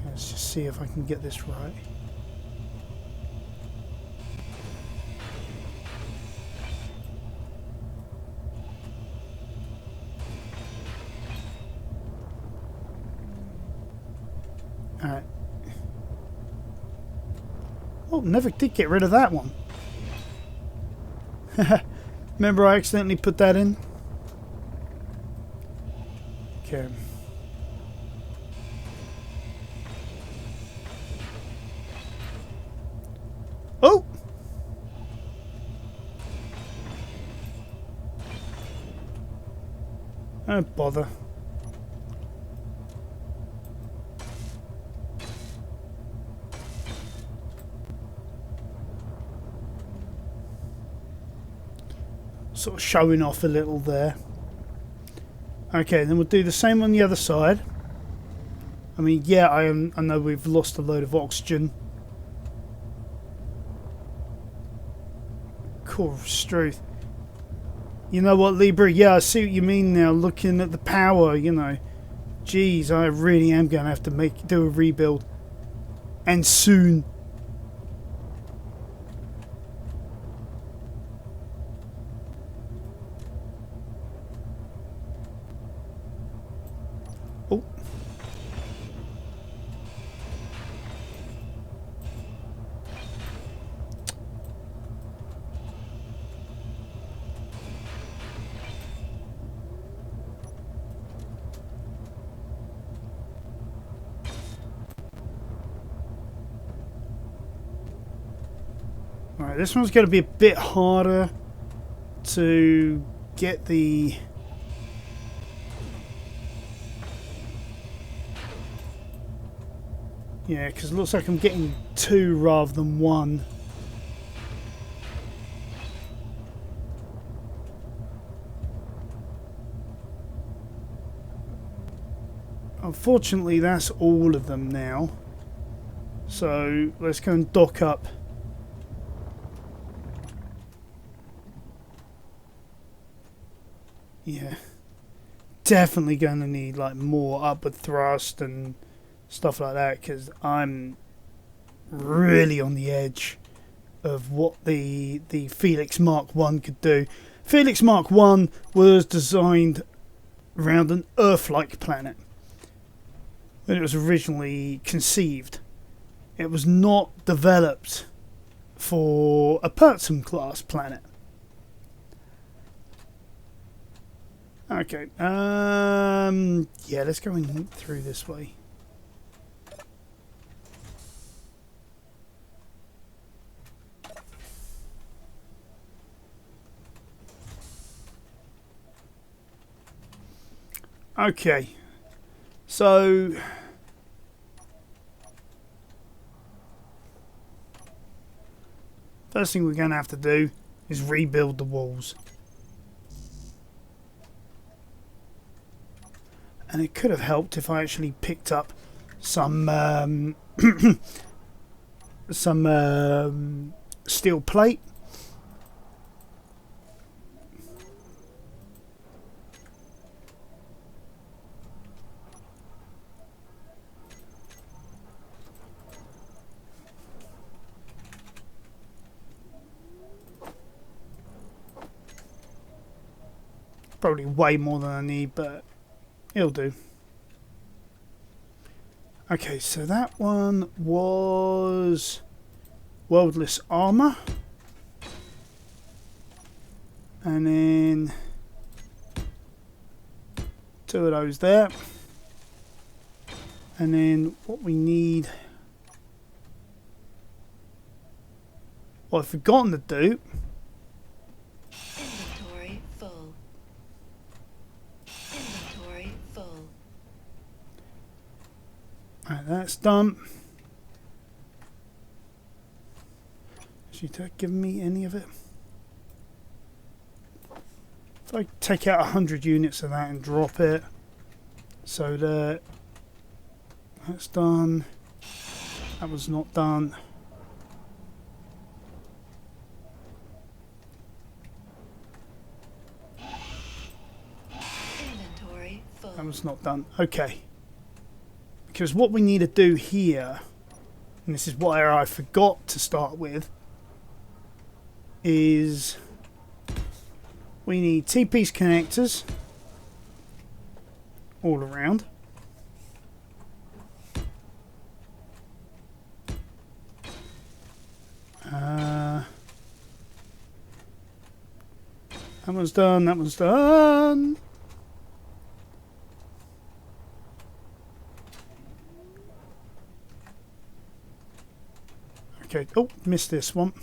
Let's just see if I can get this right. Alright. Oh, never did get rid of that one. Remember I accidentally put that in? Okay. Oh, bother. Sort of showing off a little there. Okay, then we'll do the same on the other side. I mean, yeah, I know we've lost a load of oxygen. Core of Struth. You know what, Libra? Yeah, I see what you mean now. Looking at the power, you know. Jeez, I really am going to have to do a rebuild. And soon. Oh. Alright, this one's going to be a bit harder to get the... Yeah, because it looks like I'm getting 2 rather than 1. Unfortunately, that's all of them now. So, let's go and dock up. Yeah. Definitely going to need like more upward thrust and stuff like that, because I'm really on the edge of what the Felix Mark 1 could do. Felix Mark 1 was designed around an Earth-like planet when it was originally conceived. It was not developed for a Pertum class planet. Okay, yeah, let's go in through this way. Okay, so first thing we're going to have to do is rebuild the walls. And it could have helped if I actually picked up some some steel plate. Probably way more than I need, but it'll do. Okay, so that one was Worldless Armor. And then 2 of those there. And then what we need... What I've forgotten to do... Inventory full. Inventory full. Right, that's done. Has she given me any of it? If I take out 100 units of that and drop it, so that's done. That was not done. Inventory full. That was not done. Okay. Because what we need to do here, and this is what I forgot to start with, is we need T-piece connectors all around. That one's done, that one's done. Okay, oh, missed this one.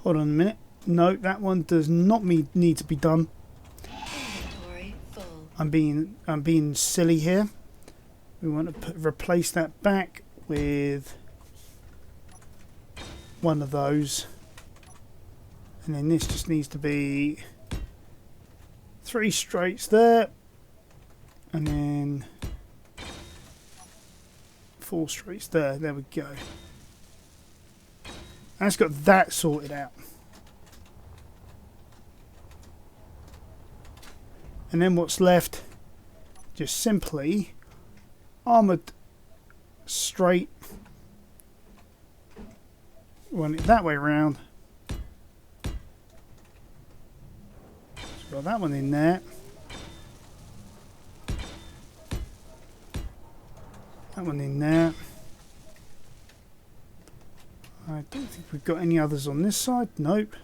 Hold on a minute. No, that one does not need to be done. Inventory full. I'm being silly here. We want to replace that back with one of those, and then this just needs to be 3 straights there, and then 4 straights there. There we go. That's got that sorted out. And then what's left, just simply armoured straight, run it that way around. So got that one in there. That one in there. I don't think we've got any others on this side. Nope.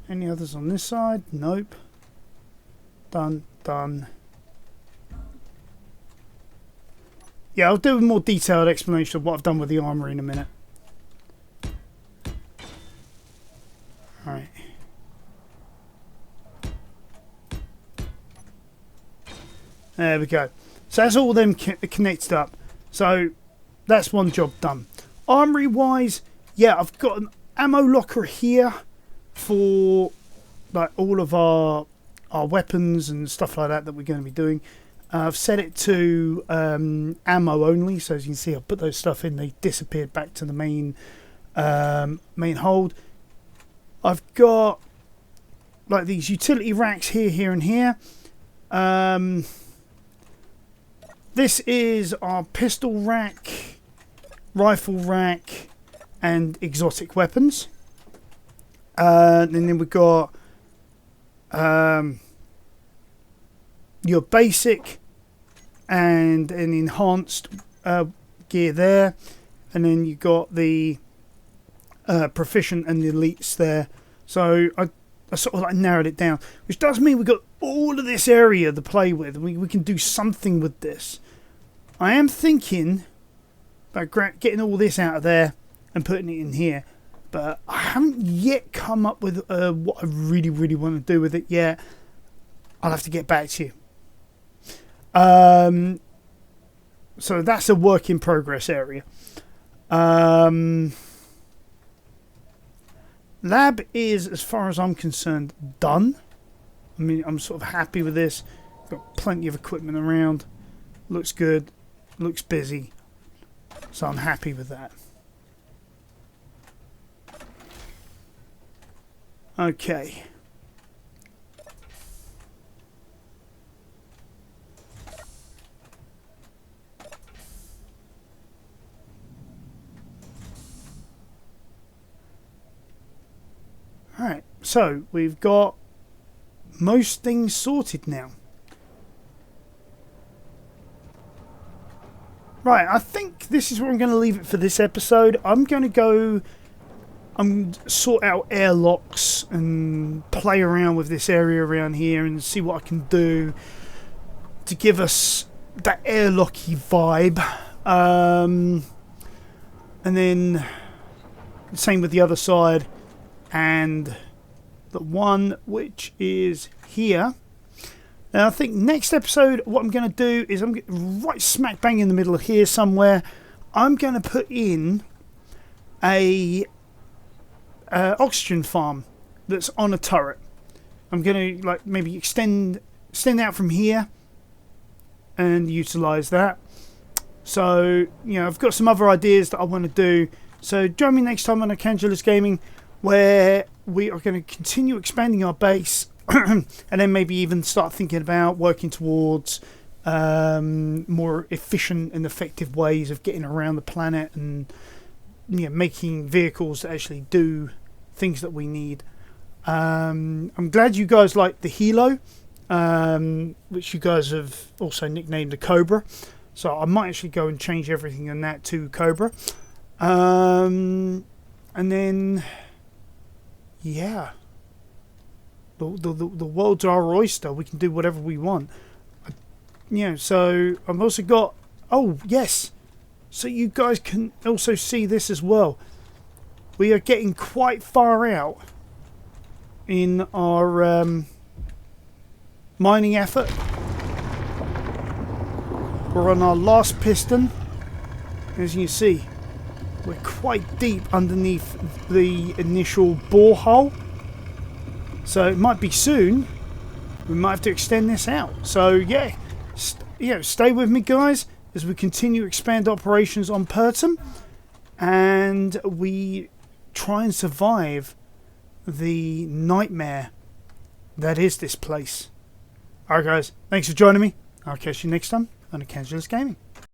Any others on this side? Nope. Done. Done. Yeah, I'll do a more detailed explanation of what I've done with the armour in a minute. Alright. There we go. So that's all them connected up. So that's one job done. Armory wise, yeah, I've got an ammo locker here for like all of our weapons and stuff like that we're going to be doing. I've set it to ammo only, so as you can see, I've put those stuff in. They disappeared back to the main hold. I've got like these utility racks here, and here. This is our pistol rack, rifle rack, and exotic weapons. And then we've got your basic and an enhanced gear there, and then you got the proficient and the elites there. So I sort of like narrowed it down, which does mean we've got all of this area to play with. We can do something with this. I am thinking about getting all this out of there and putting it in here, but I haven't yet come up with what I really want to do with it yet. I'll have to get back to you. So that's a work in progress area. Lab is, as far as I'm concerned, done. I mean, I'm sort of happy with this. Got plenty of equipment around. Looks good. Looks busy. So I'm happy with that. Okay. Alright, so we've got most things sorted now. Right, I think this is where I'm going to leave it for this episode. I'm going to go sort out airlocks and play around with this area around here and see what I can do to give us that airlocky vibe. And then same with the other side. And the one which is here. Now I think next episode what I'm going to do is I'm right smack bang in the middle of here somewhere. I'm going to put in a oxygen farm that's on a turret. I'm going to like maybe extend out from here and utilize that. So I've got some other ideas that I want to do. So join me next time on Arcangela's Gaming, where we are going to continue expanding our base and then maybe even start thinking about working towards more efficient and effective ways of getting around the planet and making vehicles that actually do things that we need. I'm glad you guys like the Hilo, which you guys have also nicknamed the Cobra. So I might actually go and change everything on that to Cobra. And then... yeah, the world's our oyster. We can do whatever we want. So I've also got... oh, yes. So you guys can also see this as well. we are getting quite far out in our mining effort. We're on our last piston. As you can see, we're quite deep underneath the initial borehole. So it might be soon we might have to extend this out. So yeah, stay with me, guys, as we continue to expand operations on Pertum, and we try and survive the nightmare that is this place. Alright guys, thanks for joining me. I'll catch you next time on Cangelus Gaming.